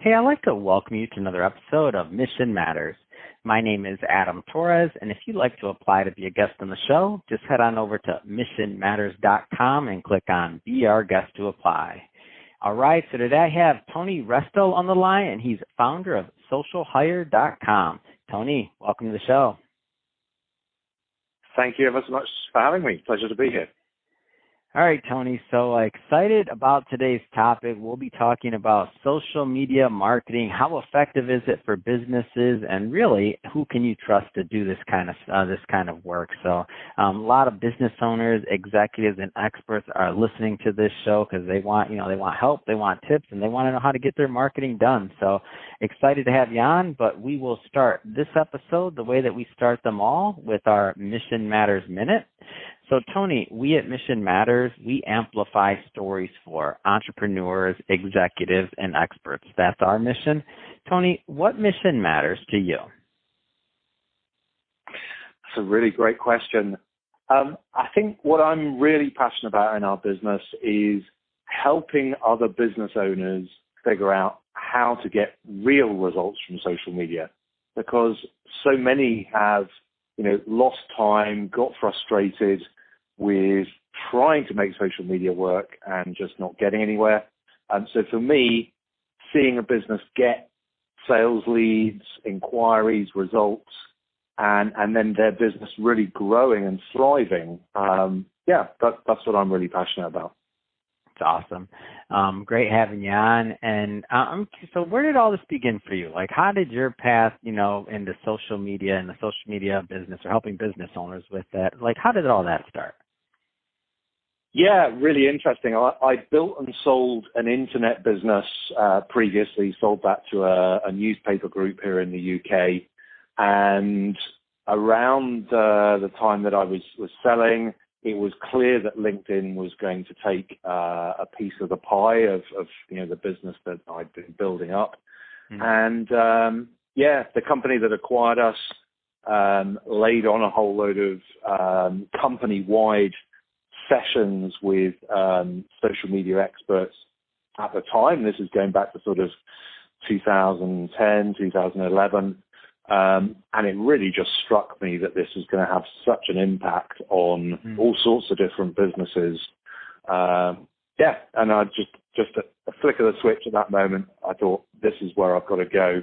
Hey, I'd like to welcome you to another episode of Mission Matters. My name is Adam Torres, and if you'd like to apply to be a guest on the show, just head on over to missionmatters.com and click on Be Our Guest to apply. All right, so today I have Tony Restel on the line, and he's founder of socialhire.com. Tony, welcome to the show. Thank you ever so much for having me. Pleasure to be here. All right, Tony. So excited about today's topic. We'll be talking about social media marketing. How effective is it for businesses, and really, who can you trust to do this kind of work? So, a lot of business owners, executives, and experts are listening to this show because they want help, they want tips, and they want to know how to get their marketing done. So, excited to have you on. But we will start this episode the way that we start them all, with our Mission Matters Minute. So, Tony, we at Mission Matters, we amplify stories for entrepreneurs, executives, and experts. That's our mission. Tony, what mission matters to you? That's a really great question. I think what I'm really passionate about in our business is helping other business owners figure out how to get real results from social media, because so many have lost time, got frustrated with trying to make social media work and just not getting anywhere. So for me, seeing a business get sales leads, inquiries, results, and then their business really growing and thriving, that's what I'm really passionate about. It's awesome. Great having you on. And so where did all this begin for you? Like, how did your path, into social media and the social media business, or helping business owners with that, like, how did all that start? Yeah, really interesting. I built and sold an internet business previously, sold that to a newspaper group here in the UK. And around the time that I was selling, it was clear that LinkedIn was going to take a piece of the pie of the business that I'd been building up. Mm-hmm. And the company that acquired us laid on a whole load of company-wide sessions with social media experts at the time. This is going back to sort of 2010, 2011. And it really just struck me that this was going to have such an impact on all sorts of different businesses. And I just a flick of the switch at that moment, I thought, this is where I've got to go.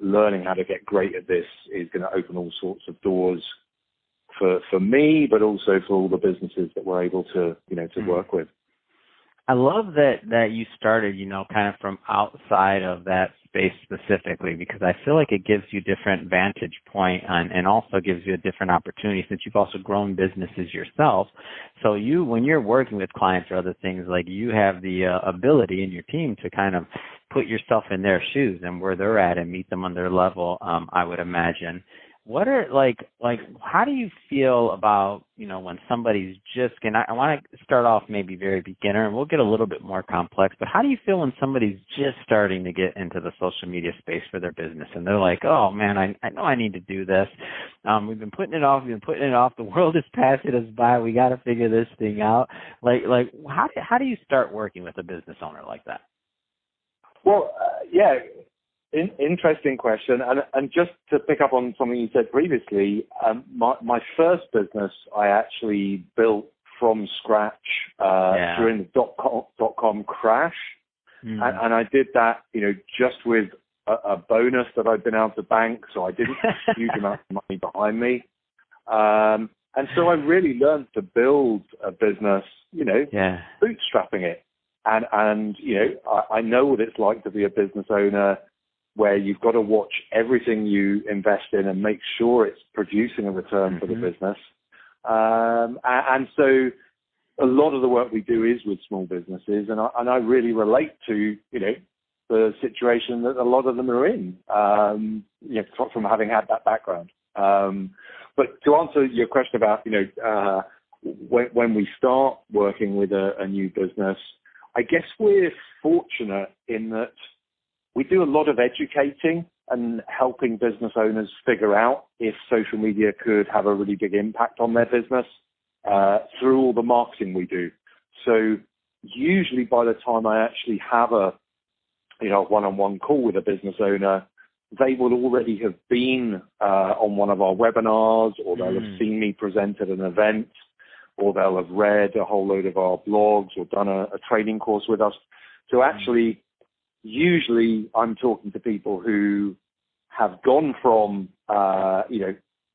Learning how to get great at this is going to open all sorts of doors for me, but also for all the businesses that we're able to work with. I love that you started, kind of from outside of that space specifically, because I feel like it gives you different vantage point and also gives you a different opportunity, since you've also grown businesses yourself. So when you're working with clients or other things, like, you have the ability in your team to kind of put yourself in their shoes and where they're at and meet them on their level, I would imagine. What are how do you feel about, when somebody's I want to start off maybe very beginner, and we'll get a little bit more complex, but how do you feel when somebody's just starting to get into the social media space for their business and they're like, oh man, I know I need to do this. We've been putting it off. The world is passing us by. We got to figure this thing out. How do you start working with a business owner like that? Well, interesting question. And just to pick up on something you said previously, my first business I actually built from scratch during the dot-com crash. Mm-hmm. And I did that, just with a bonus that I'd been able to bank, so I didn't have a huge amount of money behind me. And so I really learned to build a business, bootstrapping it. And I know what it's like to be a business owner, where you've got to watch everything you invest in and make sure it's producing a return for the business. And so a lot of the work we do is with small businesses, and I really relate to, the situation that a lot of them are in, from having had that background. But to answer your question about, when we start working with a new business, I guess we're fortunate in that we do a lot of educating and helping business owners figure out if social media could have a really big impact on their business through all the marketing we do. So usually by the time I actually have a a one-on-one call with a business owner, they will already have been on one of our webinars, or they'll have seen me present at an event, or they'll have read a whole load of our blogs or done a training course with us. So actually, usually I'm talking to people who have gone from,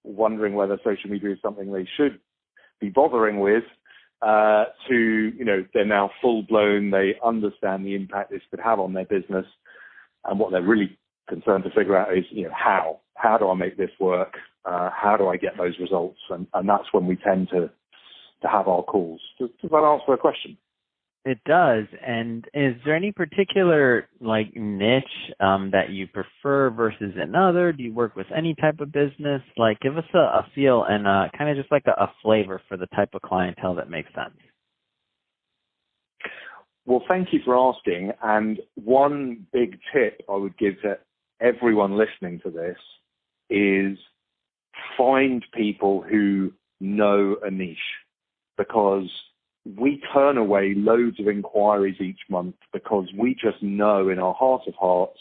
wondering whether social media is something they should be bothering with, to, they're now full-blown, they understand the impact this could have on their business, and what they're really concerned to figure out is, how do I make this work? How do I get those results? And that's when we tend to have our calls. Does that answer a question? It does. And is there any particular niche that you prefer versus another? Do you work with any type of business? Give us a feel and kind of just a flavor for the type of clientele that makes sense. Well, thank you for asking. And one big tip I would give to everyone listening to this is find people who know a niche, because we turn away loads of inquiries each month because we just know in our heart of hearts,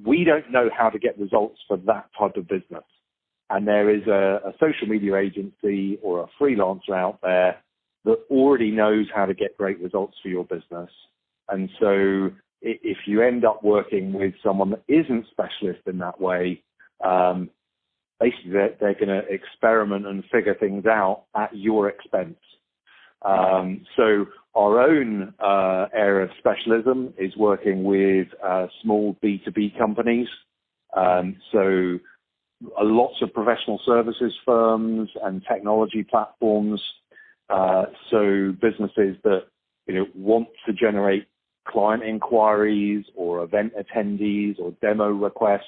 we don't know how to get results for that type of business. And there is a social media agency or a freelancer out there that already knows how to get great results for your business. And so if you end up working with someone that isn't specialist in that way, basically they're going to experiment and figure things out at your expense. So our own area of specialism is working with small B2B companies. So lots of professional services firms and technology platforms. So businesses that want to generate client inquiries or event attendees or demo requests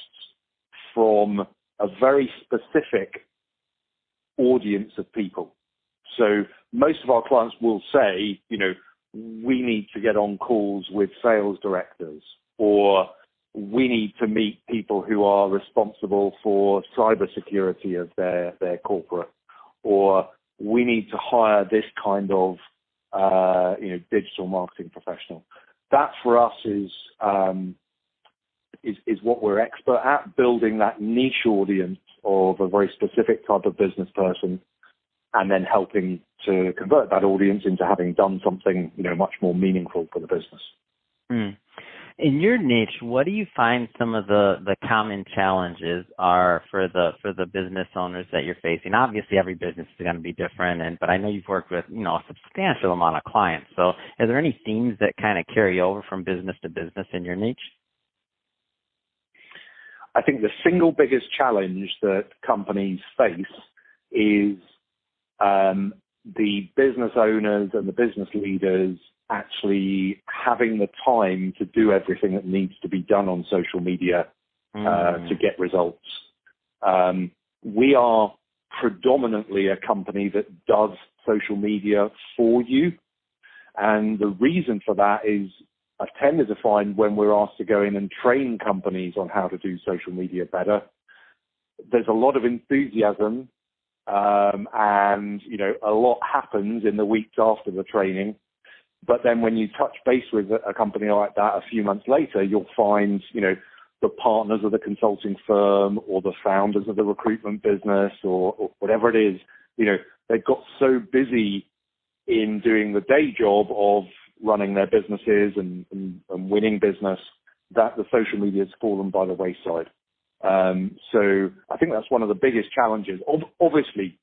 from a very specific audience of people. So most of our clients will say, we need to get on calls with sales directors, or we need to meet people who are responsible for cybersecurity of their corporate, or we need to hire this kind of digital marketing professional. That for us is what we're expert at, building that niche audience of a very specific type of business person, and then helping to convert that audience into having done something, much more meaningful for the business. In your niche, what do you find some of the common challenges are for the business owners that you're facing? Obviously, every business is going to be different, but I know you've worked with, a substantial amount of clients. So are there any themes that kind of carry over from business to business in your niche? I think the single biggest challenge that companies face is the business owners and the business leaders actually having the time to do everything that needs to be done on social media to get results. We are predominantly a company that does social media for you. And the reason for that is I've tended to find when we're asked to go in and train companies on how to do social media better, there's a lot of enthusiasm and, a lot happens in the weeks after the training. But then when you touch base with a company like that a few months later, you'll find, the partners of the consulting firm or the founders of the recruitment business or whatever it is, they've got so busy in doing the day job of running their businesses and winning business that the social media has fallen by the wayside. So I think that's one of the biggest challenges. Obviously,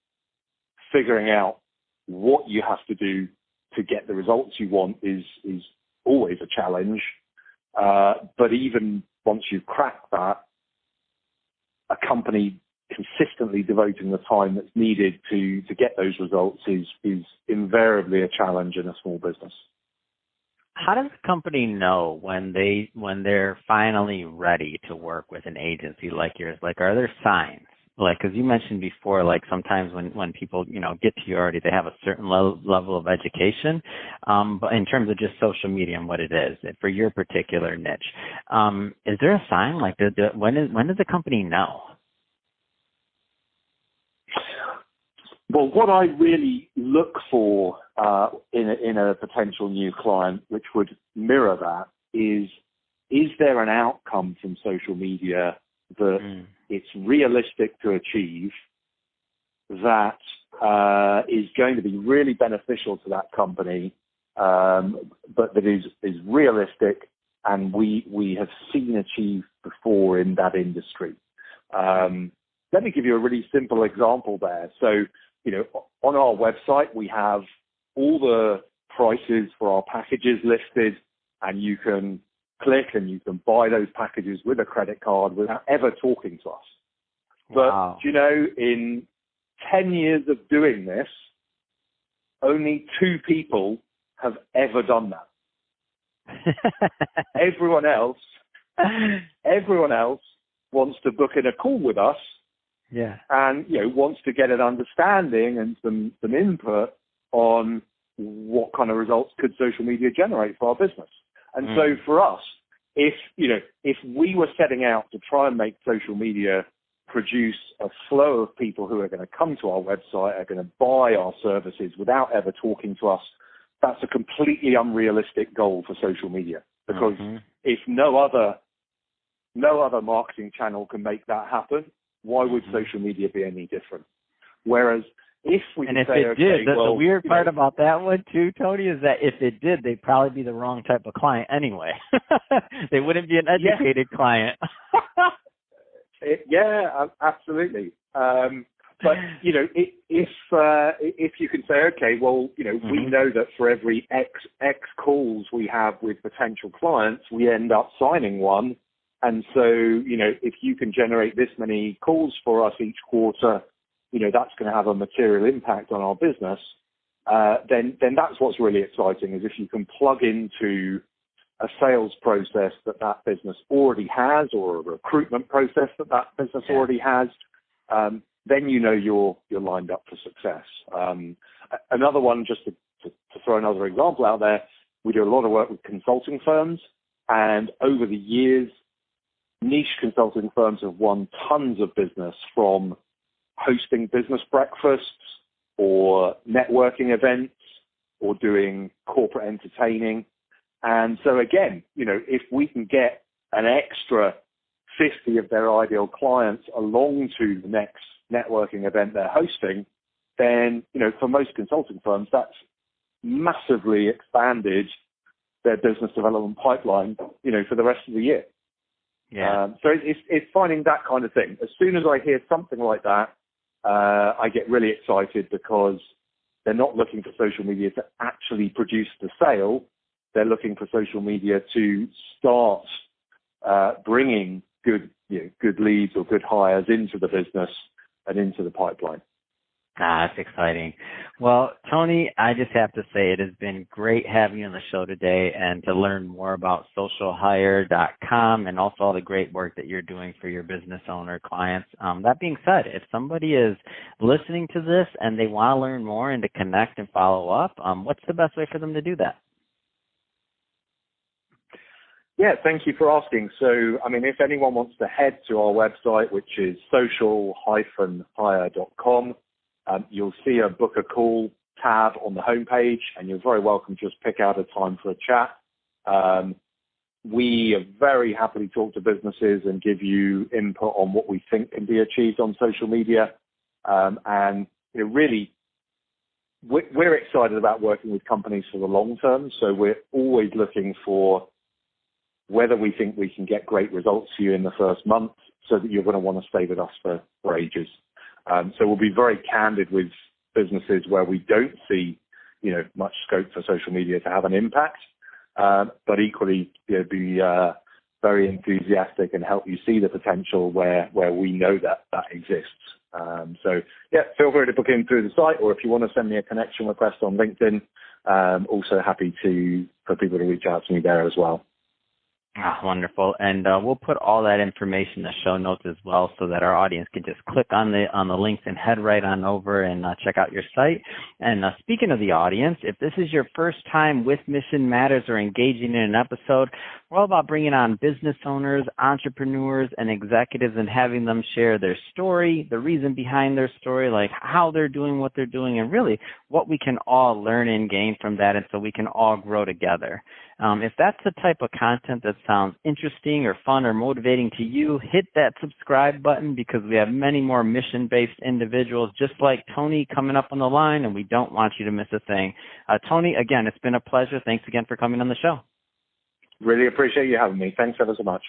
figuring out what you have to do to get the results you want is always a challenge. But even once you've cracked that, a company consistently devoting the time that's needed to get those results is invariably a challenge in a small business. How does a company know when they're finally ready to work with an agency like yours? Are there signs? Because you mentioned before, sometimes when people, get to you already, they have a certain level of education. But in terms of just social media and what it is for your particular niche, is there a sign? When does the company know? Well, what I really look for in a potential new client, which would mirror that, is is there an outcome from social media that it's realistic to achieve that is going to be really beneficial to that company, but that is realistic and we have seen achieved before in that industry. Let me give you a really simple example there. So, on our website, we have all the prices for our packages listed, and you can click and you can buy those packages with a credit card without ever talking to us. Wow. But, in 10 years of doing this, only 2 people have ever done that. Everyone else wants to book in a call with us, and wants to get an understanding and some input on what kind of results could social media generate for our business. And so for us, if we were setting out to try and make social media produce a flow of people who are going to come to our website, are going to buy our services without ever talking to us, that's a completely unrealistic goal for social media, because if no other marketing channel can make that happen, why would social media be any different? Whereas if we and if say, it did, the weird part about that one too, Tony, is that if it did, they'd probably be the wrong type of client anyway. They wouldn't be an educated client. Yeah, absolutely. But if you can say, okay, well, we know that for every X calls we have with potential clients, we end up signing one, and so if you can generate this many calls for us each quarter, that's going to have a material impact on our business. Then that's what's really exciting, is if you can plug into a sales process that business already has, or a recruitment process that business already has. Then you're lined up for success. Another one, just to throw another example out there, we do a lot of work with consulting firms, and over the years, niche consulting firms have won tons of business from hosting business breakfasts or networking events or doing corporate entertaining. And so again, if we can get an extra 50 of their ideal clients along to the next networking event they're hosting, then, for most consulting firms, that's massively expanded their business development pipeline, for the rest of the year. Yeah. So it's finding that kind of thing. As soon as I hear something like that, I get really excited, because they're not looking for social media to actually produce the sale. They're looking for social media to start bringing good leads or good hires into the business and into the pipeline. That's exciting. Well, Tony, I just have to say it has been great having you on the show today, and to learn more about socialhire.com and also all the great work that you're doing for your business owner clients. That being said, if somebody is listening to this and they want to learn more and to connect and follow up, what's the best way for them to do that? Yeah, thank you for asking. So, if anyone wants to head to our website, which is social-hire.com, you'll see a book a call tab on the homepage, and you're very welcome to just pick out a time for a chat. We very happily talk to businesses and give you input on what we think can be achieved on social media. And really, we're excited about working with companies for the long term. So we're always looking for whether we think we can get great results for you in the first month, so that you're going to want to stay with us for ages. So we'll be very candid with businesses where we don't see, much scope for social media to have an impact, but equally be very enthusiastic and help you see the potential where we know that exists. So feel free to book in through the site, or if you want to send me a connection request on LinkedIn, also happy for people to reach out to me there as well. Wonderful. And we'll put all that information in the show notes as well, so that our audience can just click on the links and head right on over and check out your site. And speaking of the audience, if this is your first time with Mission Matters or engaging in an episode, we're all about bringing on business owners, entrepreneurs, and executives and having them share their story, the reason behind their story, like how they're doing what they're doing, and really what we can all learn and gain from that, and so we can all grow together. If that's the type of content that sounds interesting or fun or motivating to you, hit that subscribe button, because we have many more mission-based individuals just like Tony coming up on the line, and we don't want you to miss a thing. Tony, again, it's been a pleasure. Thanks again for coming on the show. Really appreciate you having me. Thanks ever so much.